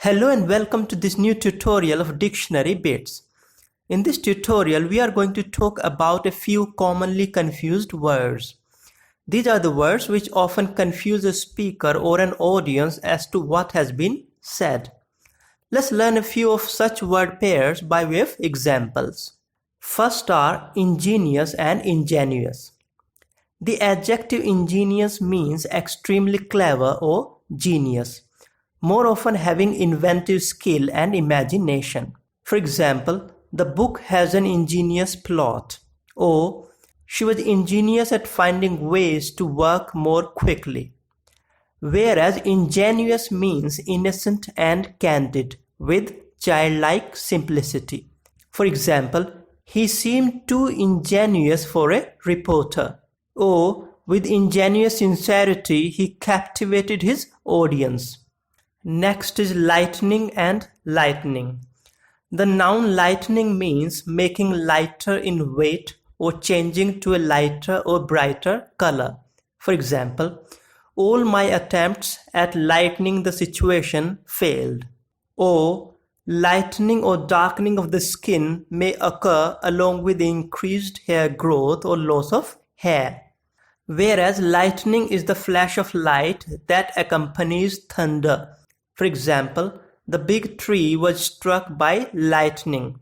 Hello and welcome to this new tutorial of Dictionary Bits. In this tutorial, we are going to talk about a few commonly confused words. These are the words which often confuse a speaker or an audience as to what has been said. Let's learn a few of such word pairs by way of examples. First are ingenious and ingenuous. The adjective ingenious means extremely clever or genius, more often having inventive skill and imagination. For example, the book has an ingenious plot, or she was ingenious at finding ways to work more quickly. Whereas ingenuous means innocent and candid, with childlike simplicity. For example, he seemed too ingenuous for a reporter, or with ingenuous sincerity he captivated his audience. Next is lightning and lightning. The noun lightning means making lighter in weight or changing to a lighter or brighter color. For example, all my attempts at lightening the situation failed. Or lightening or darkening of the skin may occur along with increased hair growth or loss of hair. Whereas lightning is the flash of light that accompanies thunder. For example, the big tree was struck by lightning.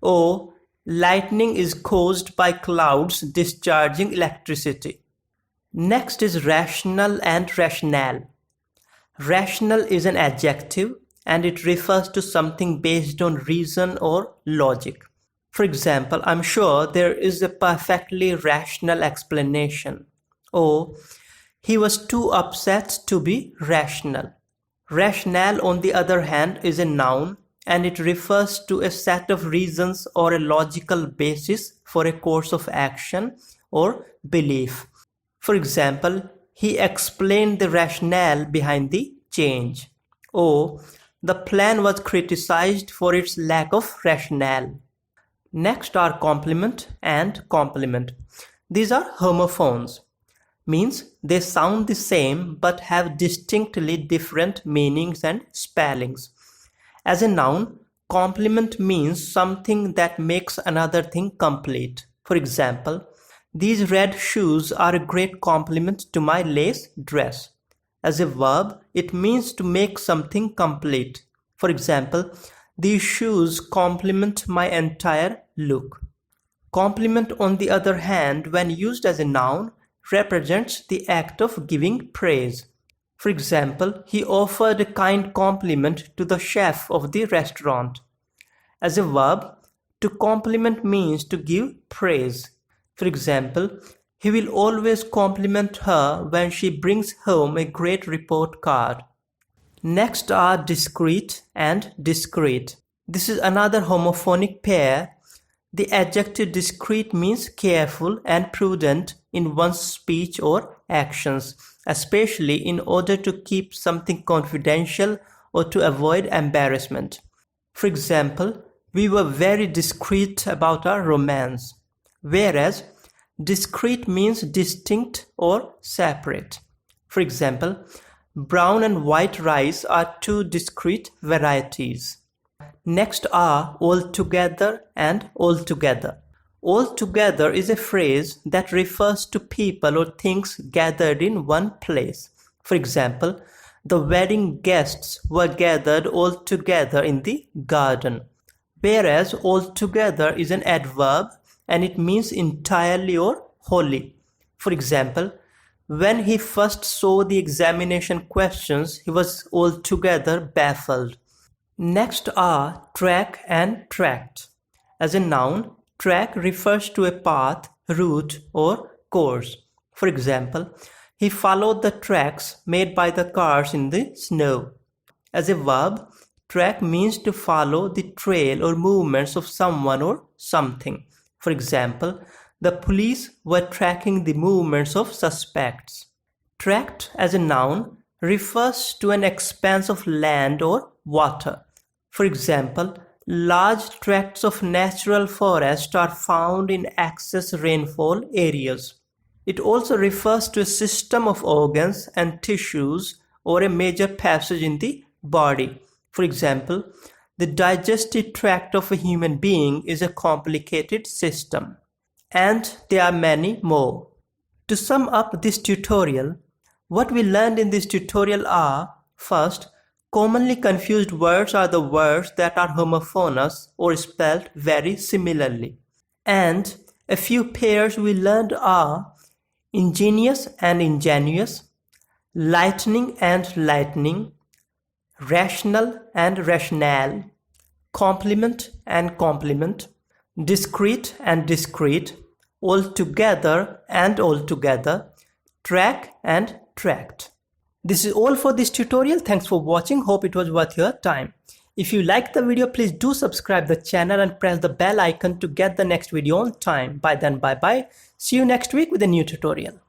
Or lightning is caused by clouds discharging electricity. Next is rational and rationale. Rational is an adjective and it refers to something based on reason or logic. For example, I'm sure there is a perfectly rational explanation. Or he was too upset to be rational. Rationale, on the other hand, is a noun and it refers to a set of reasons or a logical basis for a course of action or belief. For example, he explained the rationale behind the change. Or the plan was criticized for its lack of rationale. Next are complement and complement. These are homophones. Means they sound the same but have distinctly different meanings and spellings. As a noun, complement means something that makes another thing complete. For example, these red shoes are a great compliment to my lace dress. As a verb, it means to make something complete. For example, these shoes complement my entire look. Complement, on the other hand, when used as a noun, represents the act of giving praise. For example, he offered a kind compliment to the chef of the restaurant. As a verb, to compliment means to give praise. For example, he will always compliment her when she brings home a great report card. Next are discrete and discrete. This is another homophonic pair. The adjective discreet means careful and prudent in one's speech or actions, especially in order to keep something confidential or to avoid embarrassment. For example, we were very discreet about our romance, whereas discrete means distinct or separate. For example, brown and white rice are two discrete varieties. Next are altogether and altogether. Altogether is a phrase that refers to people or things gathered in one place. For example, the wedding guests were gathered all together in the garden. Whereas altogether is an adverb and it means entirely or wholly. For example, when he first saw the examination questions, he was altogether baffled. Next are track and tract. As a noun, track refers to a path, route, or course. For example, he followed the tracks made by the cars in the snow. As a verb, track means to follow the trail or movements of someone or something. For example, the police were tracking the movements of suspects. Tract, as a noun, refers to an expanse of land or water. For example, large tracts of natural forest are found in excess rainfall areas. It also refers to a system of organs and tissues or a major passage in the body. For example, the digestive tract of a human being is a complicated system. And there are many more. To sum up this tutorial, what we learned in this tutorial are, first, commonly confused words are the words that are homophonous or spelled very similarly. And a few pairs we learned are ingenious and ingenuous, lightning and lightning, rational and rationale, complement and complement, discrete and discrete, altogether and altogether, track and tract. This is all for this tutorial. Thanks for watching. Hope it was worth your time. If you liked the video, please do subscribe the channel and press the bell icon to get the next video on time. By then, bye bye. See you next week with a new tutorial.